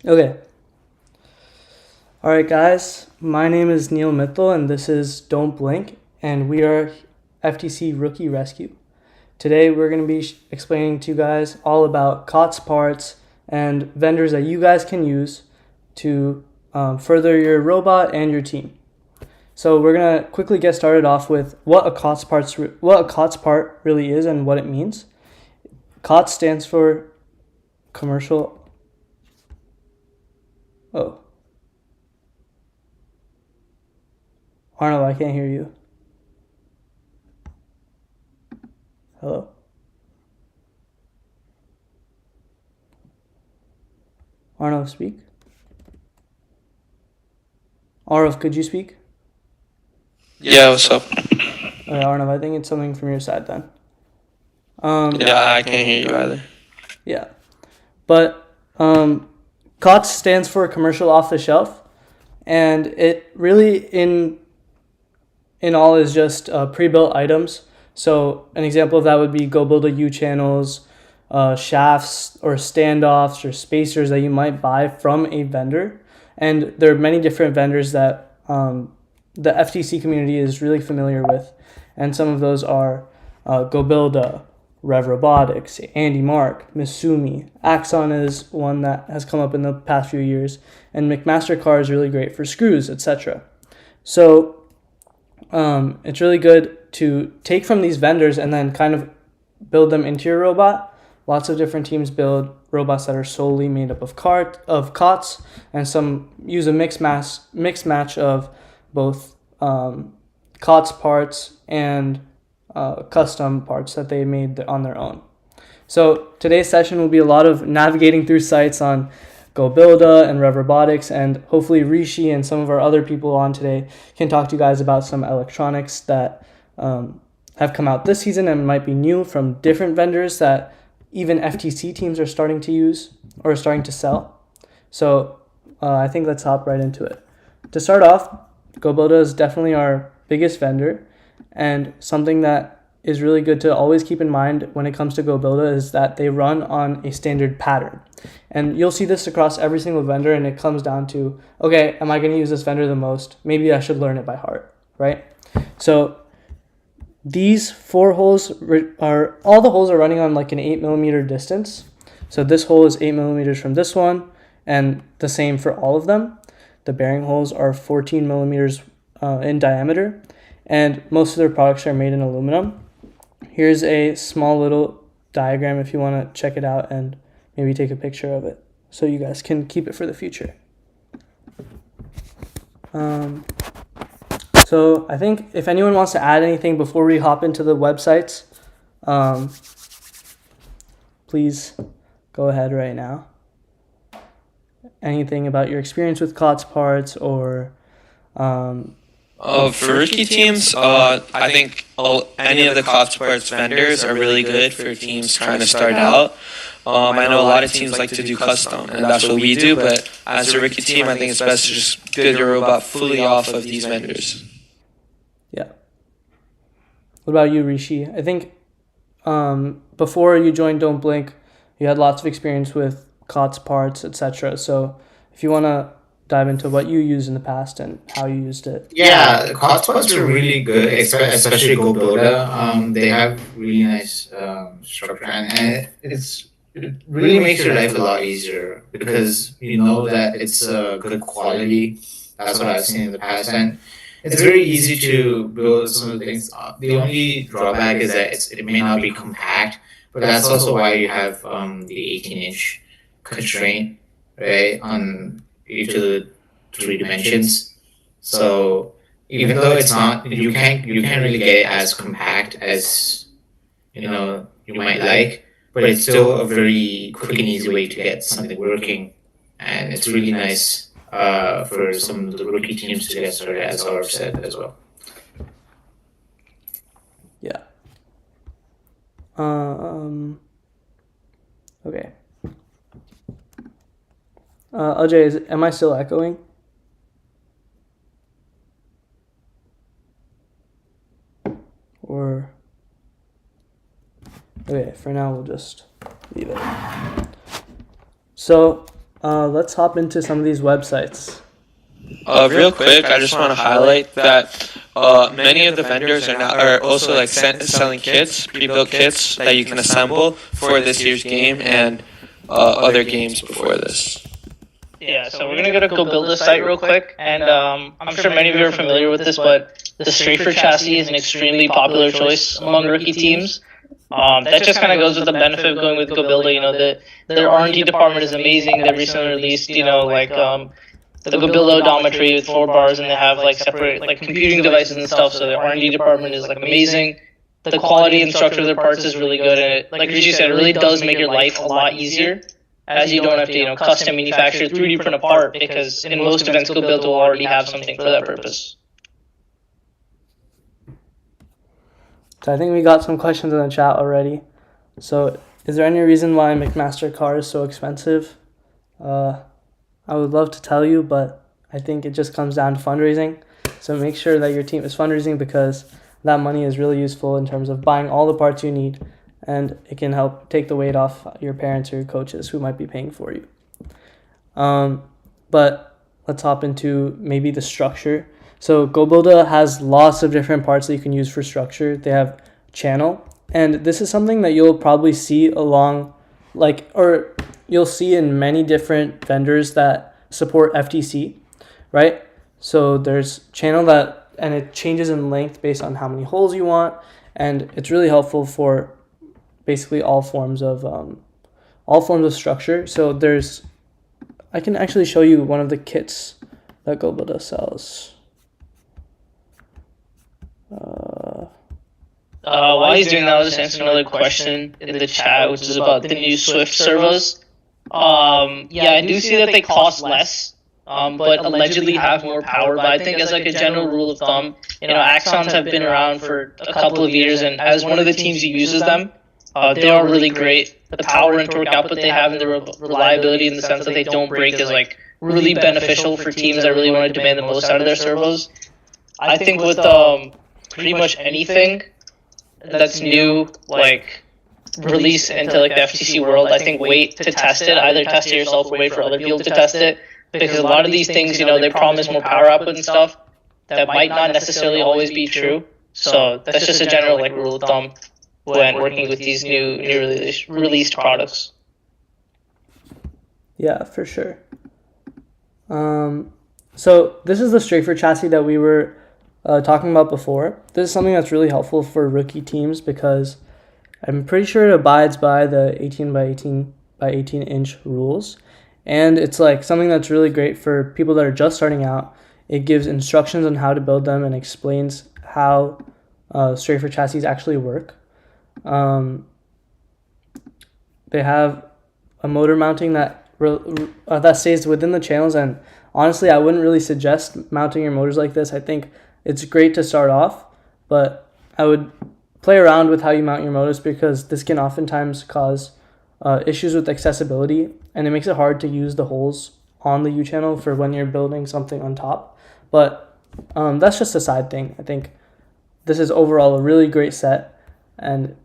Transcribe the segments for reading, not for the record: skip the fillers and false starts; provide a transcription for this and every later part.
Okay. All right, guys. My name is Neil Mitchell, and this is Don't Blink, and we are FTC Rookie Rescue. Today, we're going to be explaining to you guys all about COTS parts and vendors that you guys can use to further your robot and your team. So we're going to quickly get started off with what a COTS part really is and what it means. COTS stands for commercial. Oh, Arnold, I can't hear you. Hello? Arnold, speak. Arnold, could you speak? Yeah, what's up? Okay, Arnold, I think it's something from your side then. Yeah, I can't hear you either. Yeah. But COTS stands for commercial off the shelf, and it really in all is just pre-built items. So an example of that would be go build a U channels, shafts or standoffs or spacers that you might buy from a vendor. And there are many different vendors that the FTC community is really familiar with, and some of those are Go Build Rev Robotics, Andy Mark, Misumi. Axon is one that has come up in the past few years, and McMaster-Carr is really great for screws, etc. So it's really good to take from these vendors and then kind of build them into your robot. Lots of different teams build robots that are solely made up of COTS, and some use a mix match of both COTS parts and custom parts that they made on their own. So today's session will be a lot of navigating through sites on GoBuilda and Rev Robotics, and hopefully Rishi and some of our other people on today can talk to you guys about some electronics that have come out this season and might be new from different vendors that even FTC teams are starting to use or starting to sell. So I think let's hop right into it. To start off, GoBuilda is definitely our biggest vendor, and something that is really good to always keep in mind when it comes to GoBuilda is that they run on a standard pattern. And you'll see this across every single vendor, and it comes down to, okay, am I going to use this vendor the most? Maybe I should learn it by heart, right? So these four holes all the holes are running on like an 8mm distance. So this hole is 8mm from this one, and the same for all of them. The bearing holes are 14mm in diameter, and most of their products are made in aluminum. Here's a small little diagram if you want to check it out and maybe take a picture of it so you guys can keep it for the future. So I think if anyone wants to add anything before we hop into the websites, please go ahead right now. Anything about your experience with COTS parts or For rookie teams, I think any of the COTS parts vendors are really good for teams trying to start out. I know a lot of teams like to do custom, and that's what we do, but as a rookie team, I think it's best to just build your robot fully off of these vendors. Yeah. What about you, Rishi? I think before you joined Don't Blink, you had lots of experience with COTS parts, etc. So if you want to dive into what you used in the past and how you used it. Yeah, hotspots are really good, especially GoBuilda. They have really nice structure, and it really makes your life a lot easier because you know that it's good quality. That's what I've seen in the past, and it's very easy to build some of the things. The only drawback is that it may not be compact, but that's also why you have the 18-inch constraint, right, on each of the three dimensions. So even though it's not, you can't really get it as compact as you might like, but it's still a very quick and easy way to get something working, and it's really nice for some of the rookie teams to get started, as Arv said as well. Yeah. Okay. Ajay, am I still echoing? Or okay, for now we'll just leave it. So let's hop into some of these websites. Real quick, I just want to highlight that many of the vendors are also like selling kits, pre-built kits that you can assemble for this year's game and other games before this. Yeah, so we're gonna go build this site real quick, and I'm sure many of you are familiar with this, but the Strafer chassis is an extremely popular choice among rookie teams. That just kind of goes with the benefit of going with GoBuilder. You know, their R&D department is amazing. They recently released, you know, like the GoBuilder odometry with 4 bars, and they have like separate like computing devices and stuff. So the R&D department is like amazing. The quality and structure of their parts is really good, and it, like Rishi said, it really does make your life a lot easier, as you don't have to, you know, custom manufacture 3D print a part, because in most events GoBuilder will already have something for that purpose. So I think we got some questions in the chat already. So is there any reason why McMaster car is so expensive? I would love to tell you, but I think it just comes down to fundraising. So make sure that your team is fundraising, because that money is really useful in terms of buying all the parts you need, and it can help take the weight off your parents or your coaches who might be paying for you. But let's hop into maybe the structure. So GoBuilder has lots of different parts that you can use for structure. They have channel, and this is something that you'll probably see or you'll see in many different vendors that support FTC, right? So there's channel and it changes in length based on how many holes you want, and it's really helpful for basically all forms of structure. So I can actually show you one of the kits that GoBuilder sells. While he's doing that, I'll just answer another question in the chat, which is about the new Swift servos. Yeah, I do see that they cost less, but allegedly have more power. But I think as like a general rule of thumb, you know, Axons have been around for a couple of years, and as one of the teams who uses them, they are really great. The power and torque output they have, and the reliability in the sense that they don't break, is like really beneficial for teams that really want to demand the most out of their servos. I think with pretty much anything that's new, like release into like the FTC world, I think wait to test it. Either test it yourself or wait for other people to test it, because a lot of these things, you know, they promise more power output and stuff that might not necessarily always be true. So that's just a general like rule of thumb when working with these new released products. Yeah, for sure. So this is the Strafer chassis that we were talking about before. This is something that's really helpful for rookie teams, because I'm pretty sure it abides by the 18 by 18 inch rules, and it's like something that's really great for people that are just starting out. It gives instructions on how to build them and explains how Strafer chassis actually work. They have a motor mounting that stays within the channels, and honestly, I wouldn't really suggest mounting your motors like this. I think it's great to start off, but I would play around with how you mount your motors, because this can oftentimes cause issues with accessibility, and it makes it hard to use the holes on the U-channel for when you're building something on top. But that's just a side thing. I think this is overall a really great set, and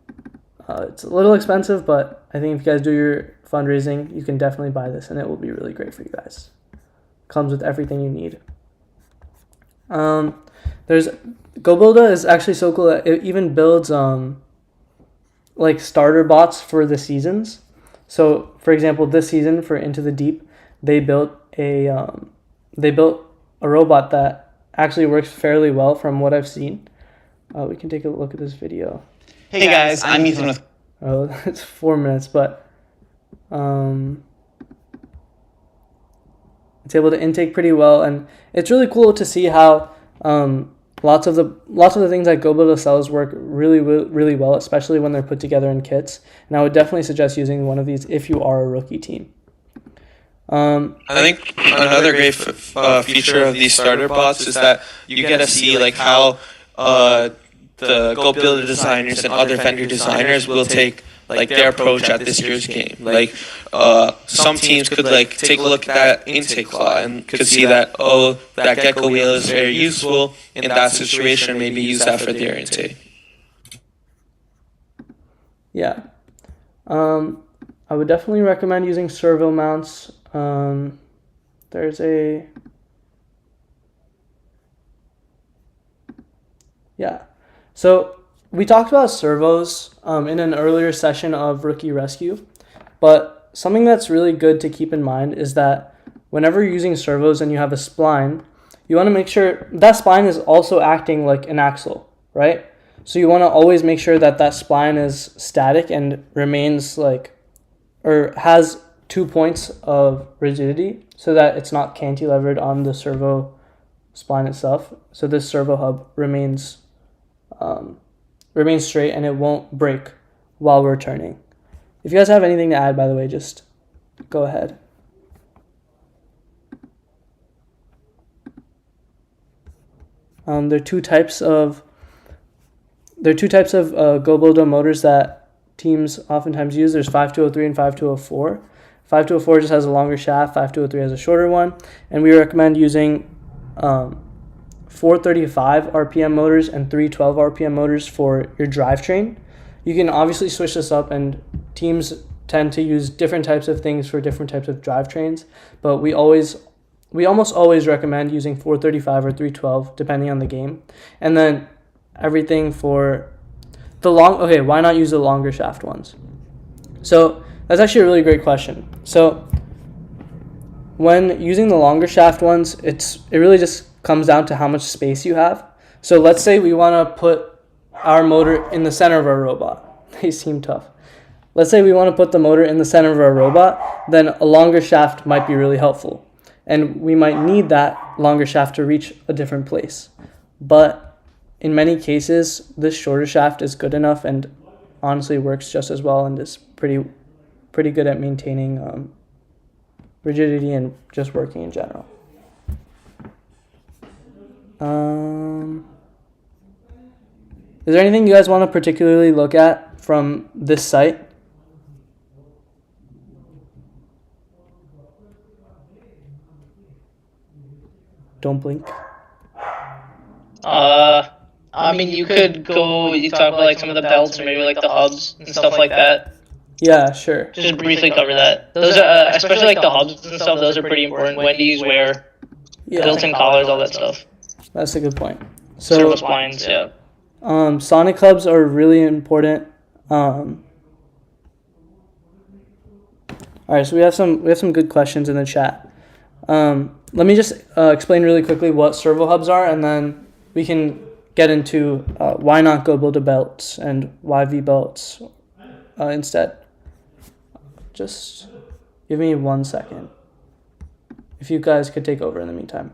it's a little expensive, but I think if you guys do your fundraising, you can definitely buy this, and it will be really great for you guys. Comes with everything you need. There's GoBuilder is actually so cool that it even builds like starter bots for the seasons. So for example, this season for Into the Deep, they built a robot that actually works fairly well from what I've seen. We can take a look at this video. Hey guys, I'm Ethan with... Oh, it's 4 minutes, but it's able to intake pretty well, and it's really cool to see how lots of the things that GoBuilder sells work really, really, really well, especially when they're put together in kits. And I would definitely suggest using one of these if you are a rookie team. I think another great feature of these starter bots is that you get to see like how the GoBuilder designers and other vendor designers will take like their approach at this year's game. Like some teams could like take a look at that intake claw and could see that, oh, that gecko wheel is very useful in that situation, maybe use that for their intake. Yeah. I would definitely recommend using servo mounts. There's a... Yeah. So we talked about servos in an earlier session of Rookie Rescue, but something that's really good to keep in mind is that whenever you're using servos and you have a spline, you want to make sure that spline is also acting like an axle, right? So you want to always make sure that that spline is static and remains like, or has 2 points of rigidity so that it's not cantilevered on the servo spline itself. So this servo hub remains straight and it won't break while we're turning. If you guys have anything to add, by the way, just go ahead. There are two types of Go Builder motors that teams oftentimes use. There's 5203 and 5204. 5204 just has a longer shaft, 5203 has a shorter one, and we recommend using 435 RPM motors and 312 RPM motors for your drivetrain. You can obviously switch this up, and teams tend to use different types of things for different types of drivetrains, but we almost always recommend using 435 or 312 depending on the game. And then everything for the why not use the longer shaft ones? So that's actually a really great question. So when using the longer shaft ones, it really just comes down to how much space you have. So let's say we want to put our motor in the center of our robot. They seem tough. Let's say we want to put the motor in the center of our robot, then a longer shaft might be really helpful. And we might need that longer shaft to reach a different place. But in many cases, this shorter shaft is good enough and honestly works just as well and is pretty good at maintaining rigidity and just working in general. Is there anything you guys want to particularly look at from this site? Don't blink. I mean, you could talk about like some of the belts or maybe like the hubs and stuff like that. Yeah, sure. Just briefly cover that. Those are, especially like the hubs and stuff, those are pretty important. When to use where, built-in collars, all that stuff. That's a good point. So, servo splines, yeah. Sonic hubs are really important. All right, so we have some good questions in the chat. Let me just explain really quickly what servo hubs are, and then we can get into why not go build a belts and why V belts instead. Just give me 1 second. If you guys could take over in the meantime.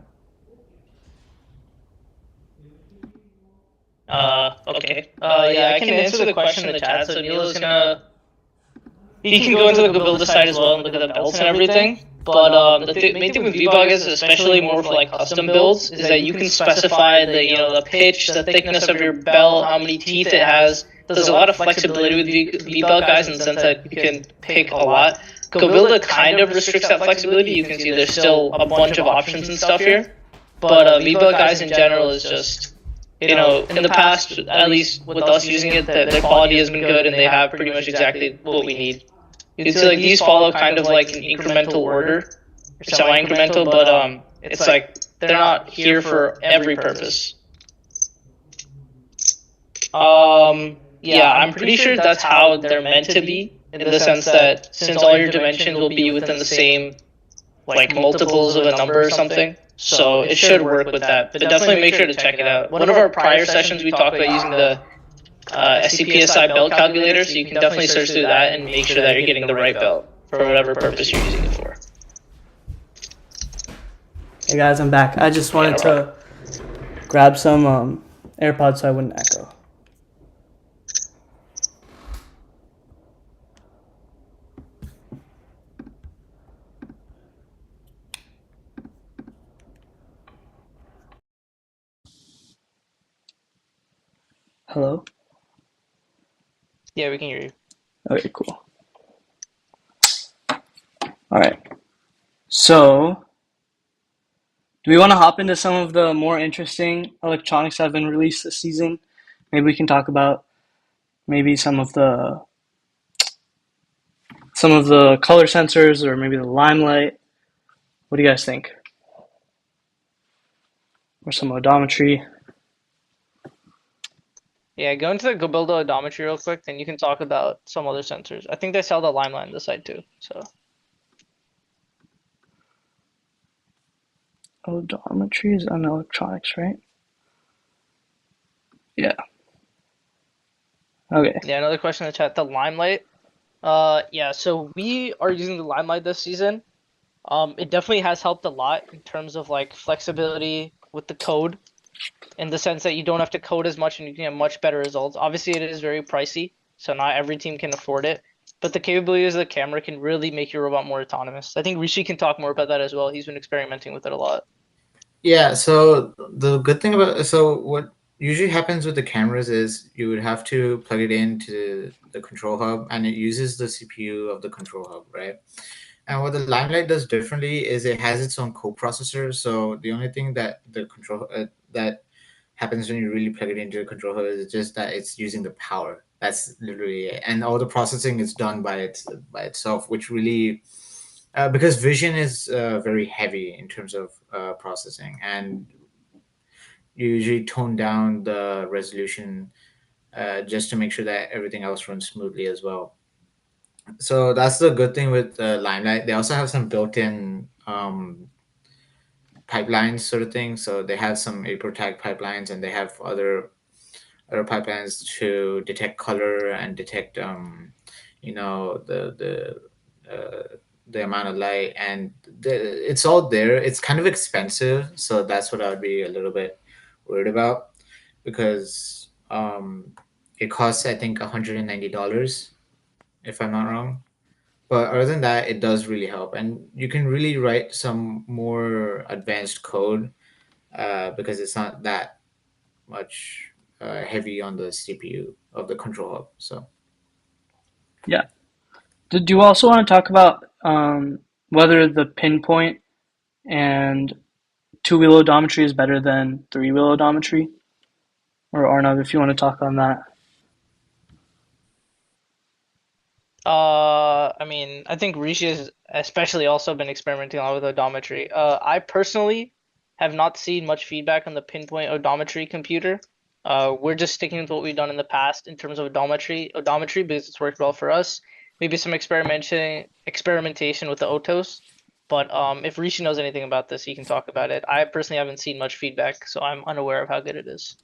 Okay. Yeah, I can answer the question in the chat. So Neil he can go into the builder site as well and look at the belts and everything. But the main thing with VBug is, especially more for like custom builds, is that you can specify the pitch, the thickness of your belt, how many teeth it has. There's a lot of flexibility with VBug, guys, in the sense that you can pick a lot. GoBuilder kind of restricts that flexibility. You can see there's still a bunch of options and stuff here. But VBug, guys, in general is just, in the past, at least with us using it, the quality has been good and they have pretty much exactly what we need. You can see like these follow kind of like an incremental order, or semi-incremental, but it's like they're not here for every purpose. Yeah, I'm pretty sure that's how they're meant to be, in the sense that since all your dimensions will be within the same like multiples of a number or something, so it should work with that. But definitely make sure to check it out. One of our prior sessions we talked about using the SCPSI belt calculator, so you can definitely search through that and make sure that you're getting the right belt for whatever purpose you're using it for. Hey guys, I'm back. I just wanted to grab some AirPods so I wouldn't echo. Hello? Yeah, we can hear you. Okay, cool. All right. So, do we want to hop into some of the more interesting electronics that have been released this season? Maybe we can talk about maybe some of the color sensors, or maybe the limelight. What do you guys think? Or some odometry? Yeah, go into the Go Build odometry real quick, then you can talk about some other sensors. I think they sell the Limelight on the site too. So Odometry is on electronics, right? Yeah. Okay. yeah, another question in the chat. The Limelight. Yeah. So we are using the Limelight this season. It definitely has helped a lot in terms of like flexibility with the code, in the sense that you don't have to code as much and you can get much better results. Obviously, it is very pricey, so not every team can afford it. But the capabilities of the camera can really make your robot more autonomous. I think Rishi can talk more about that as well. He's been experimenting with it a lot. Yeah, so the good thing about what usually happens with the cameras is you would have to plug it into the control hub and it uses the CPU of the control hub, right? And what the Limelight does differently is it has its own co-processor. So the only thing that the control that happens when you really plug it into the control hub is just that it's using the power. That's literally it. And all the processing is done by itself, which really because vision is very heavy in terms of processing, and you usually tone down the resolution just to make sure that everything else runs smoothly as well. So that's the good thing with Limelight. They also have some built-in pipelines sort of thing. So they have some APRO pipelines, and they have other pipelines to detect color and detect the amount of light, and it's all there. It's kind of expensive, so that's what I would be a little bit worried about, because it costs, I think, $190, if I'm not wrong. But other than that, it does really help, and you can really write some more advanced code because it's not that much heavy on the CPU of the control hub. So Yeah. Did you also want to talk about whether the pinpoint and two-wheel odometry is better than three-wheel odometry? Or Arnav, if you want to talk on that. I mean, I think Rishi has especially also been experimenting a lot with odometry. I personally have not seen much feedback on the pinpoint odometry computer. We're just sticking with what we've done in the past in terms of odometry because it's worked well for us. Maybe some experimentation with the Otos. But if Rishi knows anything about this, he can talk about it. I personally haven't seen much feedback, so I'm unaware of how good it is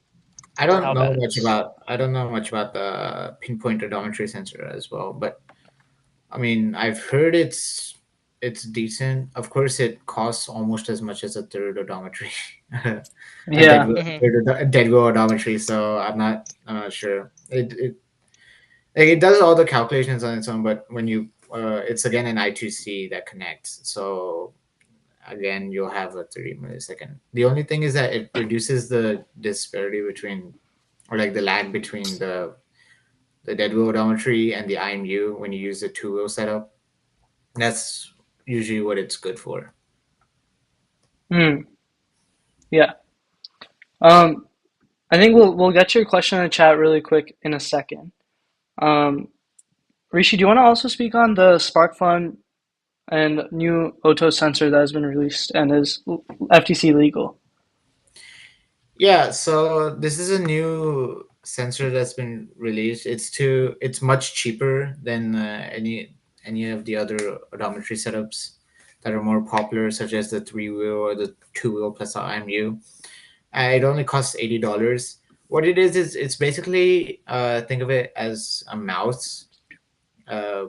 or how bad it is. I don't know much about the pinpoint odometry sensor as well, but I mean, I've heard it's decent. Of course, it costs almost as much as a third odometry, a Yeah. dead wheel odometry. So I'm not sure. Like, it does all the calculations on its own, but when you it's again an I2C that connects. So again, you'll have a 30 millisecond. The only thing is that it reduces the disparity between, or like the lag between the dead wheel odometry and the IMU when you use the two wheel setup. That's usually what it's good for. Hmm. Yeah. Um, I think we'll get to your question in the chat really quick in a second. Rishi, do you want to also speak on the SparkFun and new OTO sensor that has been released and is FTC legal? Yeah, so this is a new sensor that's been released. It's much cheaper than any of the other odometry setups that are more popular, such as the three wheel or the two wheel plus IMU. It only costs $80. What it is it's basically think of it as a mouse, uh,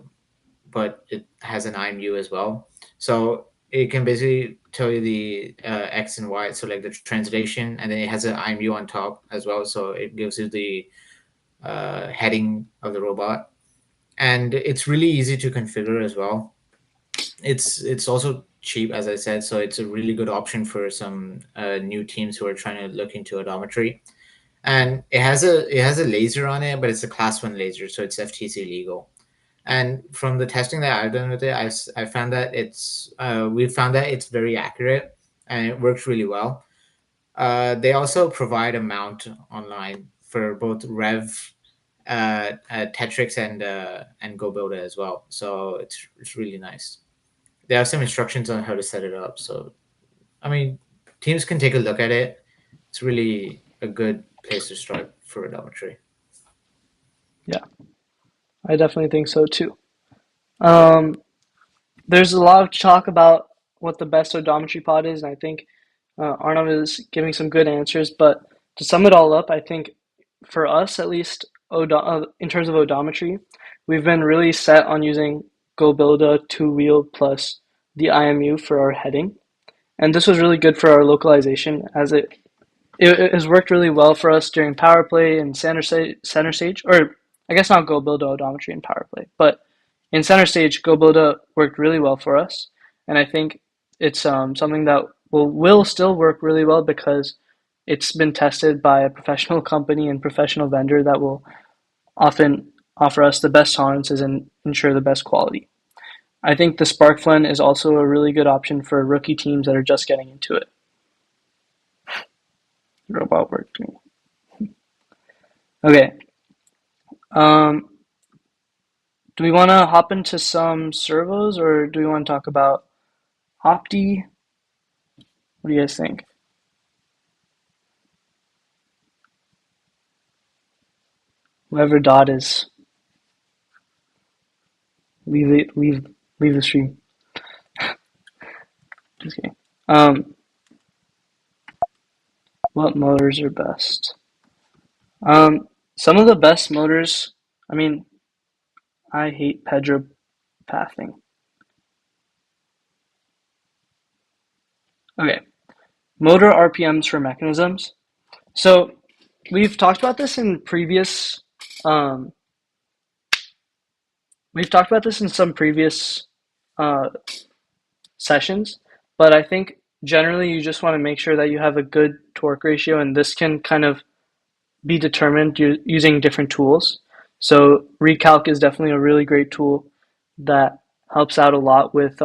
but it has an IMU as well. So it can basically tell you the X and Y, so like the translation, and then it has an IMU on top as well. So it gives you the heading of the robot, and it's really easy to configure as well. It's also cheap, as I said, so it's a really good option for some new teams who are trying to look into odometry. And it has a laser on it, but it's a class one laser, so it's FTC legal. And from the testing that I've done with it, I found that we found that it's very accurate and it works really well. They also provide a mount online for both Rev, Tetrix, and GoBuilder as well. So it's really nice. they have some instructions on how to set it up. So, I mean, teams can take a look at it. It's really a good place to start for odometry. Yeah, I definitely think so too. Um, there's a lot of talk about what the best odometry pod is, and I think Arnav is giving some good answers. But to sum it all up, I think for us at least, in terms of odometry, we've been really set on using GoBuilda two-wheel plus the IMU for our heading. And this was really good for our localization as it has worked really well for us during power play and center stage, or I guess not GoBuilda odometry in power play, but in center stage, GoBuilda worked really well for us. And I think it's something that will still work really well because it's been tested by a professional company and professional vendor that will often offer us the best tolerances and ensure the best quality. I think the SparkFun is also a really good option for rookie teams that are just getting into it. Robot working. Okay. Um, do we want to hop into some servos or do we want to talk about Opti? What do you guys think? Whoever Dot is, leave the stream. Just kidding. What motors are best? Some of the best motors. I mean, I hate Pedro pathing. Okay, motor RPMs for mechanisms. So we've talked about this in previous. Um, we've talked about this in some previous uh, sessions, but I think generally you just want to make sure that you have a good torque ratio, and this can kind of be determined using different tools. So Recalc is definitely a really great tool that helps out a lot with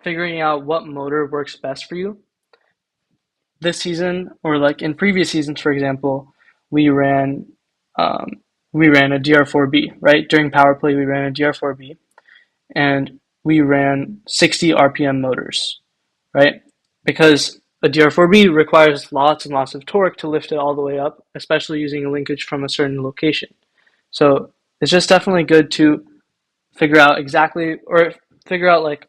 figuring out what motor works best for you. This season, or like in previous seasons, for example, we ran um, we ran a DR4B, right? During power play, we ran a DR4B, and we ran 60 RPM motors, right? Because a DR4B requires lots and lots of torque to lift it all the way up, especially using a linkage from a certain location. So it's just definitely good to figure out exactly, or figure out like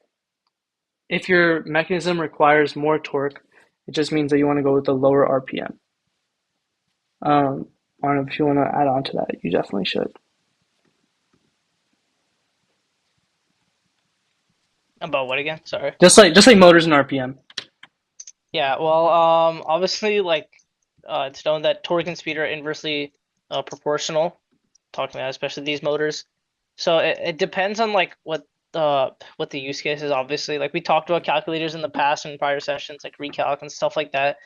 if your mechanism requires more torque, it just means that you want to go with the lower RPM. I don't know if you want to add on to that, you definitely should. About what again? Sorry. Just like motors and RPM. Yeah, well, obviously, like, it's known that torque and speed are inversely proportional. Talking about especially these motors, so it depends on like what the use case is. Obviously, like we talked about calculators in the past in prior sessions, like recalc and stuff like that.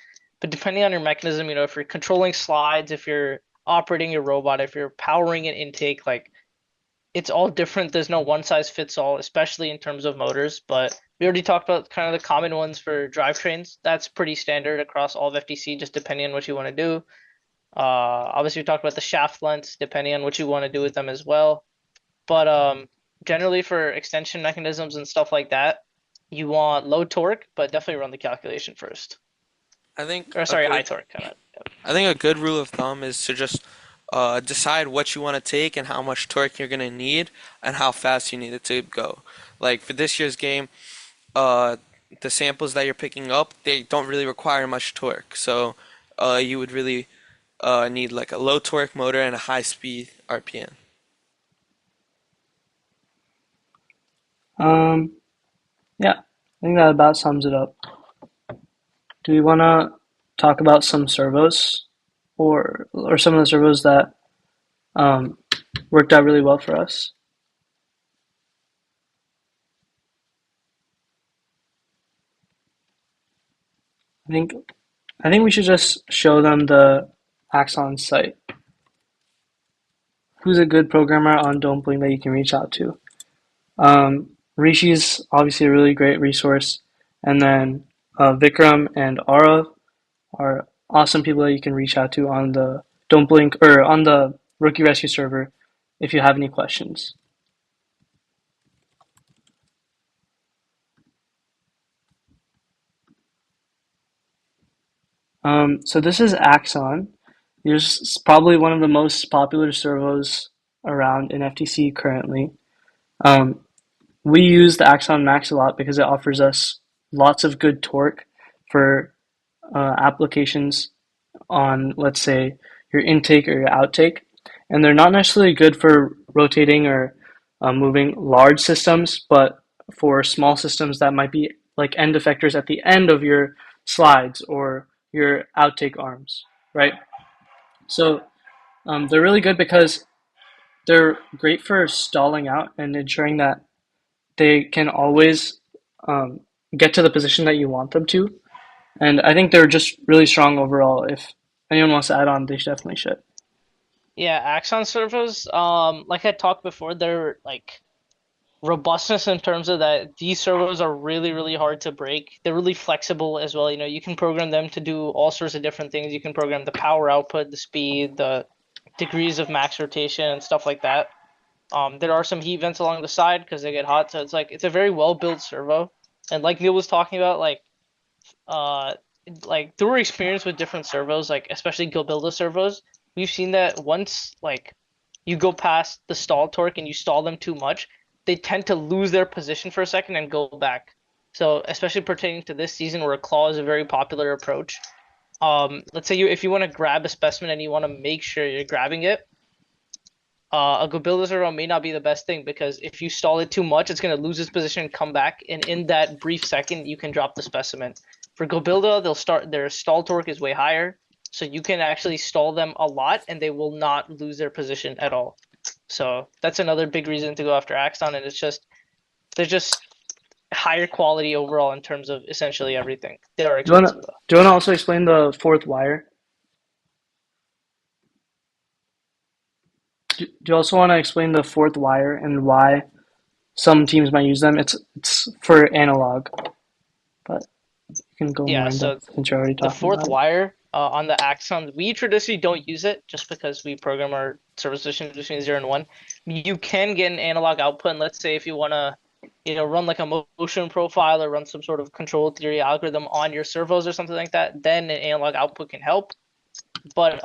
But depending on your mechanism, if you're controlling slides, if you're operating your robot, if you're powering an intake, like it's all different. There's no one size fits all, especially in terms of motors. But we already talked about kind of the common ones for drivetrains. That's pretty standard across all of FTC, just depending on what you want to do. Obviously, we talked about the shaft lengths, depending on what you want to do with them as well. But generally, for extension mechanisms and stuff like that, you want low torque, but definitely run the calculation first. I think Or sorry, high torque. I think a good rule of thumb is to just decide what you want to take and how much torque you're going to need and how fast you need it to go. Like for this year's game, the samples that you're picking up, they don't really require much torque. So you would really need like a low torque motor and a high speed RPM. Yeah, I think that about sums it up. Do we want to talk about some servos or some of the servos that worked out really well for us? I think we should just show them the Axon site. Who's a good programmer on Don't Blink that you can reach out to? Rishi's obviously a really great resource, and then Vikram and Ara are awesome people that you can reach out to on the Don't Blink or on the Rookie Rescue server if you have any questions. So this is Axon. It's probably one of the most popular servos around in FTC currently. Um, we use the Axon Max a lot because it offers us lots of good torque for applications on, let's say, your intake or your outtake. And they're not necessarily good for rotating or moving large systems, but for small systems that might be like end effectors at the end of your slides or your outtake arms, right? So they're really good because they're great for stalling out and ensuring that they can always um, get to the position that you want them to. And I think they're just really strong overall. If anyone wants to add on, they definitely should. Yeah, Axon servos, like I talked before, they're like robustness in terms of that these servos are really, really hard to break. They're really flexible as well. You can program them to do all sorts of different things. You can program the power output, the speed, the degrees of max rotation, and stuff like that. There are some heat vents along the side because they get hot, so it's a very well built servo. And like Neil was talking about, uh through our experience with different servos, like especially Gobilda servos, we've seen that once you go past the stall torque and you stall them too much, they tend to lose their position for a second and go back. So especially pertaining to this season where a claw is a very popular approach. Let's say if you want to grab a specimen and you want to make sure you're grabbing it, a Gobilda servo may not be the best thing because if you stall it too much, it's going to lose its position and come back, and in that brief second, you can drop the specimen. For Gobilda, their stall torque is way higher, so you can actually stall them a lot, and they will not lose their position at all. So that's another big reason to go after Axon, and they're just higher quality overall in terms of essentially everything. They are Do you wanna expensive though. do you wanna also explain the fourth wire? Do you also want to explain the fourth wire and why some teams might use them? It's for analog, but you can go more Yeah, in so depth since you're already the talking fourth about it. wire on the Axon, we traditionally don't use it just because we program our service positions between 0 and 1. You can get an analog output, and let's say if you want to, run like a motion profile or run some sort of control theory algorithm on your servos or something like that, then an analog output can help. But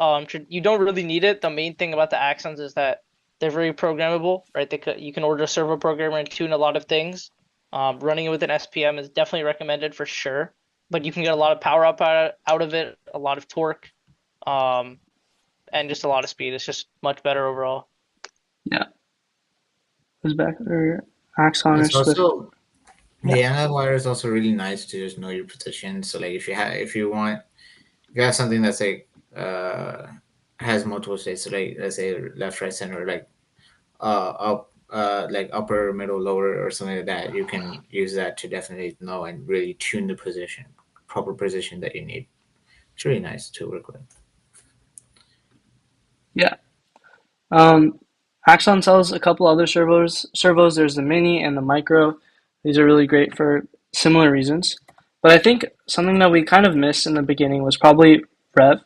you don't really need it. The main thing about the Axons is that they're very programmable, right? You can order a servo programmer and tune a lot of things. Running it with an SPM is definitely recommended for sure, but you can get a lot of power up out of it, a lot of torque, um, and just a lot of speed. It's just much better overall. Yeah, who's back or Axon or It's Swift? also Yeah, the analog wire is also really nice to just know your position. So like if you have something that's like has multiple states, so like let's say left, right, center, up, like upper, middle, lower, or something like that, you can use that to definitely know and really tune the proper position that you need. It's really nice to work with. yeah. Um, Axon sells a couple other servos. Servos, there's the mini and the micro. These are really great for similar reasons. But I think something that we kind of missed in the beginning was probably Rev.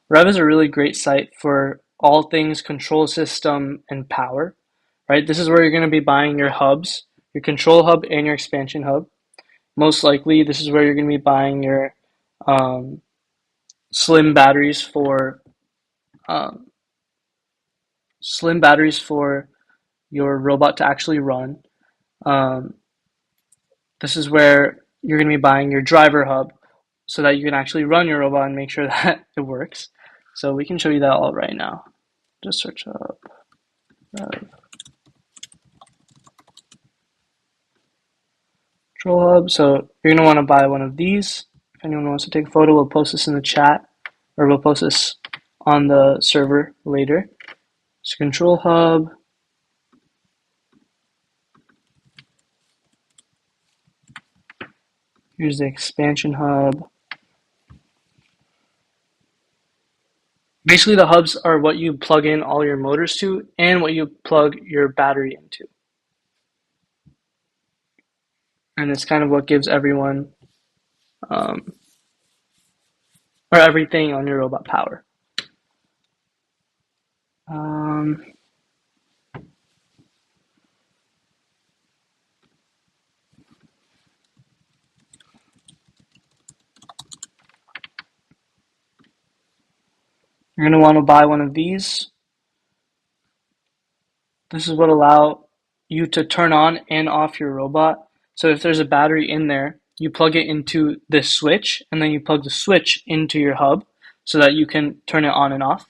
Rev is a really great site for all things control system and power, right? This is where you're going to be buying your hubs, your control hub and your expansion hub. Most likely, this is where you're going to be buying your um, slim batteries for um, slim batteries for your robot to actually run. Um, this is where you're going to be buying your driver hub so that you can actually run your robot and make sure that it works. So we can show you that all right now. Just search up control hub. So you're going to want to buy one of these. If anyone wants to take a photo, we'll post this in the chat or we'll post this on the server later. So control hub. Here's the expansion hub. Basically, the hubs are what you plug in all your motors to and what you plug your battery into. And it's kind of what gives everyone um, or everything on your robot power. Um, You're going to want to buy one of these. This is what allow you to turn on and off your robot. So if there's a battery in there, you plug it into this switch, and then you plug the switch into your hub so that you can turn it on and off.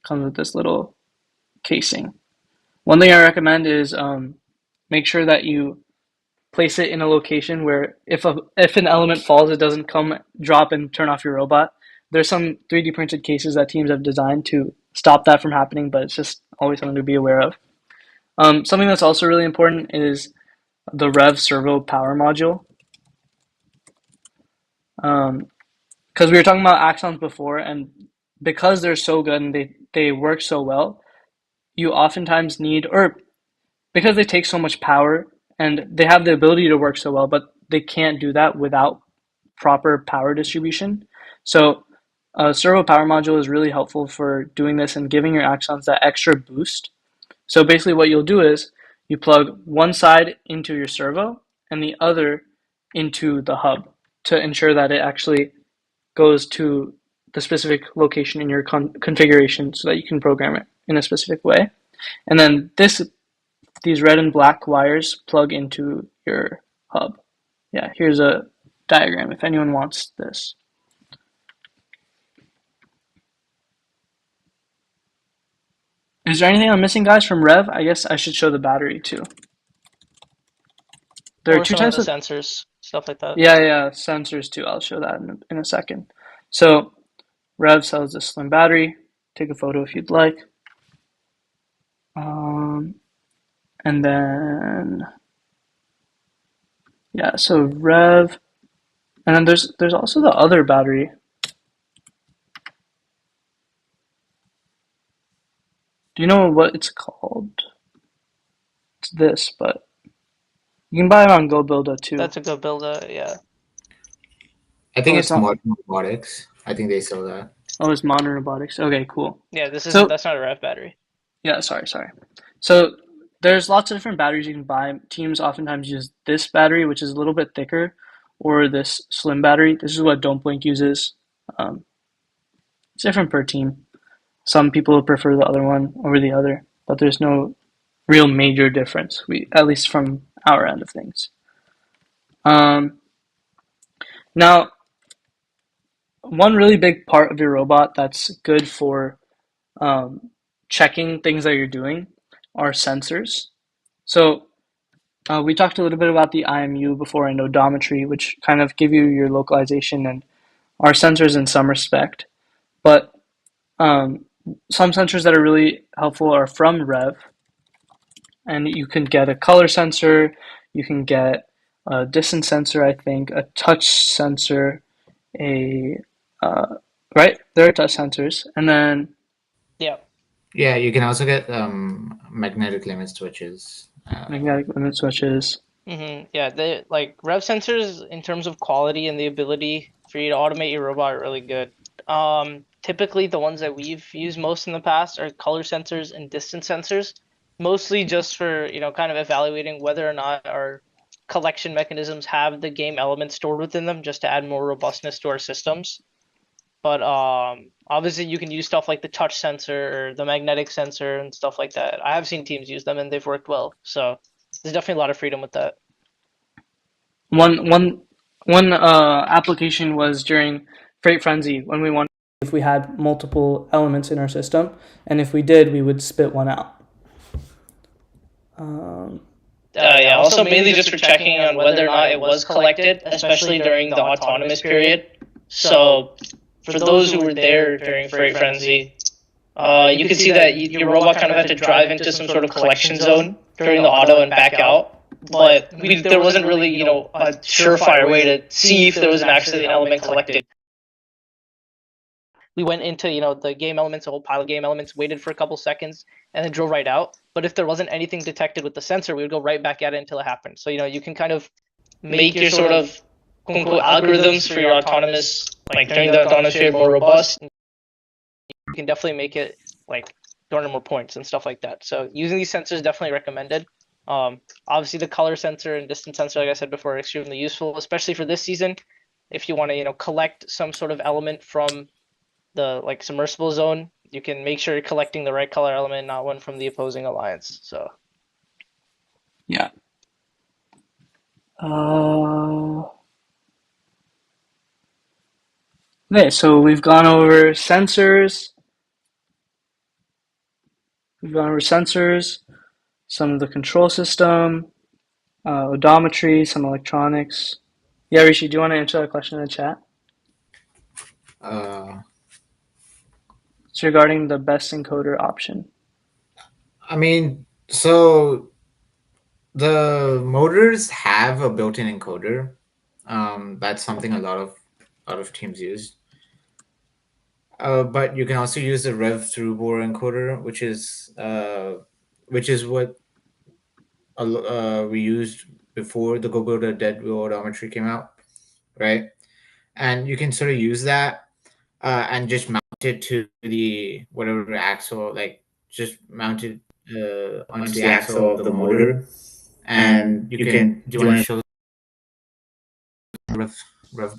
Comes with this little casing. One thing I recommend is make sure that you place it in a location where if an element falls, it doesn't come drop and turn off your robot. There's some 3D printed cases that teams have designed to stop that from happening, but it's just always something to be aware of. Something that's also really important is the Rev Servo Power Module. Because we were talking about axons before, and because they're so good and they work so well, you oftentimes need, or because they take so much power and they have the ability to work so well, but they can't do that without proper power distribution. So a servo power module is really helpful for doing this and giving your axons that extra boost. So basically what you'll do is you plug one side into your servo and the other into the hub to ensure that it actually goes to the specific location in your configuration so that you can program it in a specific way. And then these red and black wires plug into your hub. Yeah, here's a diagram if anyone wants this. Is there anything I'm missing, guys, from Rev? I guess I should show the battery too. There are two types of sensors, stuff like that. Yeah, sensors too. I'll show that in a second. So Rev sells this slim battery. Take a photo if you'd like. And then yeah, so Rev, and then there's also the other battery. Do you know what it's called? It's this, but you can buy it on GoBuilder too. That's a GoBuilder, yeah. I think it's Modern Robotics. I think they sell that. Oh, it's Modern Robotics. Okay, cool. Yeah, that's not a Rev battery. Yeah, sorry. So there's lots of different batteries you can buy. Teams oftentimes use this battery, which is a little bit thicker, or this slim battery. This is what Don't Blink uses. It's different per team. Some people prefer the other one over the other, but there's no real major difference. At least from our end of things. Now, one really big part of your robot that's good for checking things that you're doing are sensors. So we talked a little bit about the IMU before and odometry, which kind of give you your localization and are sensors in some respect. But some sensors that are really helpful are from Rev. And you can get a color sensor, you can get a distance sensor, I think, a touch sensor, right? There are touch sensors. And then yeah, you can also get magnetic limit switches. Magnetic limit switches. Yeah, they like Rev sensors in terms of quality and the ability for you to automate your robot are really good. Typically the ones that we've used most in the past are color sensors and distance sensors, mostly just for, kind of evaluating whether or not our collection mechanisms have the game elements stored within them, just to add more robustness to our systems. But obviously you can use stuff like the touch sensor or the magnetic sensor and stuff like that. I have seen teams use them and they've worked well. So there's definitely a lot of freedom with that. One application was during Freight Frenzy when we wanted if we had multiple elements in our system, and if we did, we would spit one out. Yeah, also mainly just for checking on whether or not it was collected, especially during the autonomous period. So for those who were there during Freight Frenzy, you can see that your robot kind of had to drive into some sort of collection zone during the auto and back out. But there wasn't really, a surefire way to see if there was actually an element collected. We went into, the game elements, a whole pile of game elements, waited for a couple seconds, and then drove right out. But if there wasn't anything detected with the sensor, we would go right back at it until it happened. So, you can kind of make your sort of quote-unquote algorithms for your autonomous, like during the autonomous period, more robust. You can definitely make it, like, garner more points and stuff like that. So using these sensors is definitely recommended. Obviously, the color sensor and distance sensor, like I said before, are extremely useful, especially for this season. If you want to, collect some sort of element from the like submersible zone, you can make sure you're collecting the right color element, not one from the opposing alliance. So Yeah. Okay, so we've gone over sensors. We've gone over sensors, some of the control system, odometry, some electronics. Yeah, Rishi, do you want to answer that question in the chat? Uh, It's regarding the best encoder option. I mean, so the motors have a built-in encoder. That's something a lot of teams use. But you can also use the rev through bore encoder, which is what we used before the Go dead wheel odometry came out, right? And you can sort of use that and just mount it to the whatever axle, like just mount it onto the axle of the motor, and you can. Do you want to show rev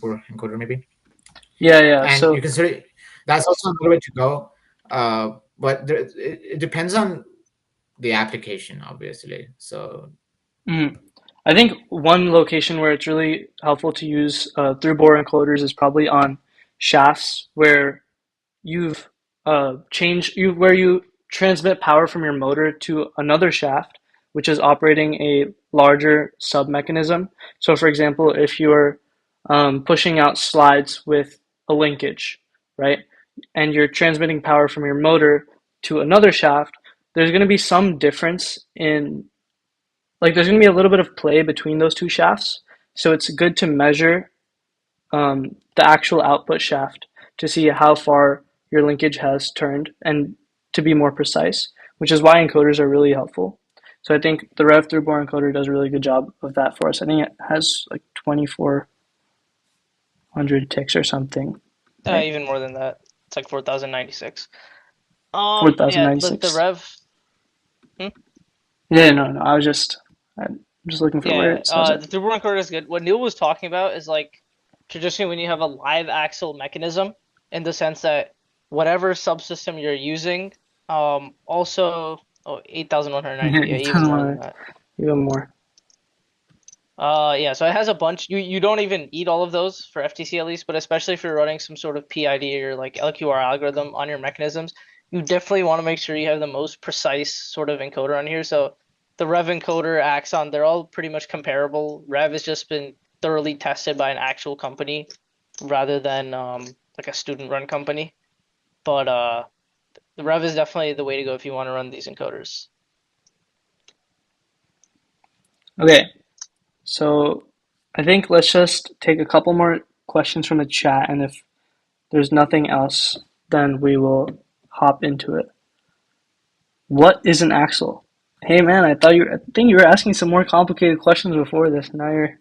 bore encoder maybe? Yeah. And So you can sort of, that's also another way to go. But it depends on the application, obviously. So I think one location where it's really helpful to use through bore encoders is probably on shafts where you've where you transmit power from your motor to another shaft, which is operating a larger sub mechanism. So, for example, if you're pushing out slides with a linkage, right, and you're transmitting power from your motor to another shaft, there's going to be some difference in there's going to be a little bit of play between those two shafts. So it's good to measure the actual output shaft to see how far your linkage has turned and to be more precise, which is why encoders are really helpful. So I think the rev through bore encoder does a really good job of that for us. I think it has like 2,400 ticks or something, right? even more than that, it's like 4096. Yeah, the 4,096. rev. Hmm? Yeah, no. I'm just looking for where Yeah, it says it. the throughput encoder is good. What Neil was talking about is like traditionally when you have a live axle mechanism, in the sense that whatever subsystem you're using, also 8,190, yeah, It even doesn't more than want that. to even more. Yeah, so it has a bunch. You don't even need all of those for FTC at least, but especially if you're running some sort of PID or like LQR algorithm on your mechanisms, you definitely want to make sure you have the most precise sort of encoder on here. So the Rev encoder, Axon, they're all pretty much comparable. Rev has just been thoroughly tested by an actual company rather than like a student run company. But the Rev is definitely the way to go if you want to run these encoders. Okay, so I think let's just take a couple more questions from the chat, and if there's nothing else, then we will hop into it. What is an axle? Hey man, I think you were asking some more complicated questions before this. Now you're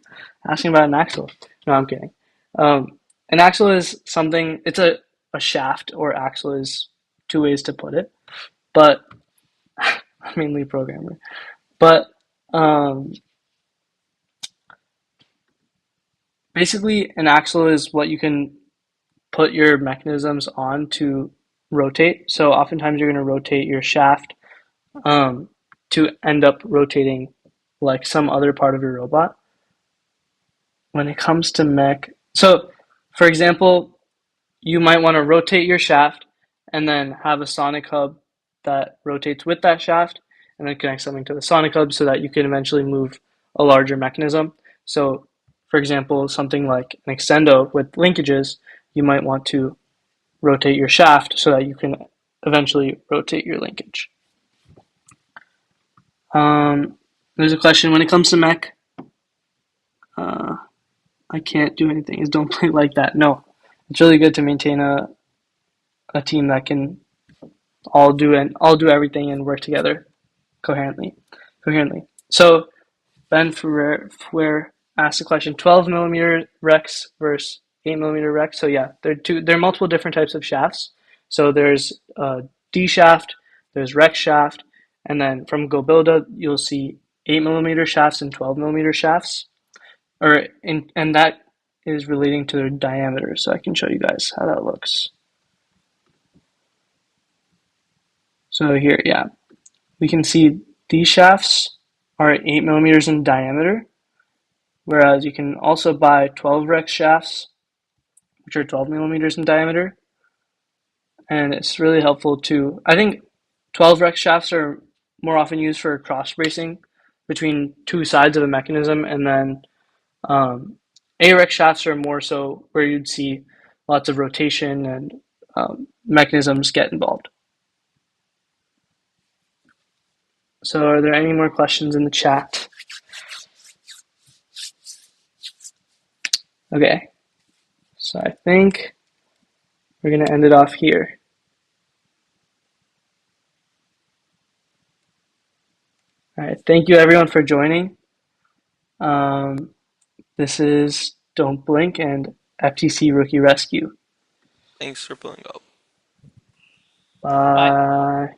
asking about an axle. No, I'm kidding. An axle is something. It's a shaft, or axle is two ways to put it. But I'm mainly a programmer. But um, basically, an axle is what you can put your mechanisms on to rotate. So oftentimes you're going to rotate your shaft um, to end up rotating like some other part of your robot. When it comes to mech, so for example, you might want to rotate your shaft and then have a sonic hub that rotates with that shaft and then connect something to the sonic hub so that you can eventually move a larger mechanism. So, for example, something like an extendo with linkages, you might want to rotate your shaft so that you can eventually rotate your linkage. There's a question when it comes to mech. I can't do anything. Is don't play like that. No, it's really good to maintain a team that can all do everything and work together coherently. So Ben Ferrer asked the question: 12 millimeter Rex versus 8 millimeter Rex. So yeah, there are multiple different types of shafts. So there's D shaft, there's Rex shaft, and then from GoBuilda you'll see 8 millimeter shafts and 12 millimeter shafts, and that is relating to their diameter. So I can show you guys how that looks. So here, yeah, we can see these shafts are 8 millimeters in diameter, whereas you can also buy 12 Rex shafts, which are 12 millimeters in diameter, and it's really helpful to. I think 12 Rex shafts are more often used for cross bracing between two sides of a mechanism, and then AREX shafts are more so where you'd see lots of rotation and mechanisms get involved. So are there any more questions in the chat? Okay, so I think we're going to end it off here. All right, thank you everyone for joining. This is Don't Blink and FTC Rookie Rescue. Thanks for pulling up. Bye.